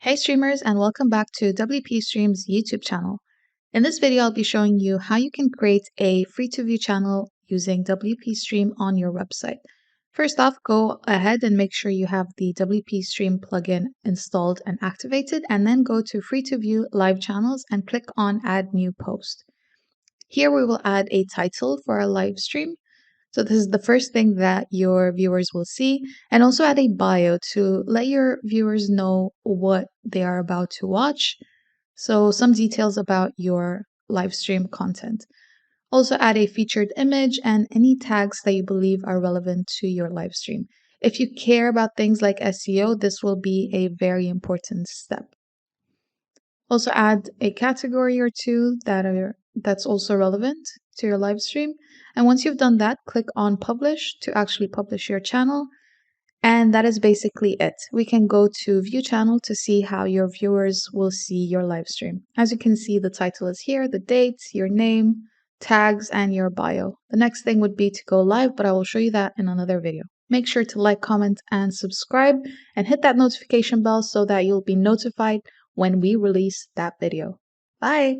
Hey streamers, and welcome back to WP Streams YouTube channel. In this video, I'll be showing you how you can create a free-to-view channel using WP Stream on your website. First off, go ahead and make sure you have the WP Stream plugin installed and activated, and then go to free-to-view live channels and click on Add New Post. Here we will add a title for our live stream. So this is the first thing that your viewers will see, and also add a bio to let your viewers know what they are about to watch. So some details about your live stream content. Also add a featured image and any tags that you believe are relevant to your live stream. If you care about things like SEO, this will be a very important step. Also add a category or two that's also relevant to your live stream. And once you've done that, click on publish to actually publish your channel. And that is basically it. We can go to view channel to see how your viewers will see your live stream. As you can see, the title is here, the dates, your name, tags, and your bio. The next thing would be to go live, but I will show you that in another video. Make sure to like, comment, and subscribe, and hit that notification bell so that you'll be notified when we release that video. Bye!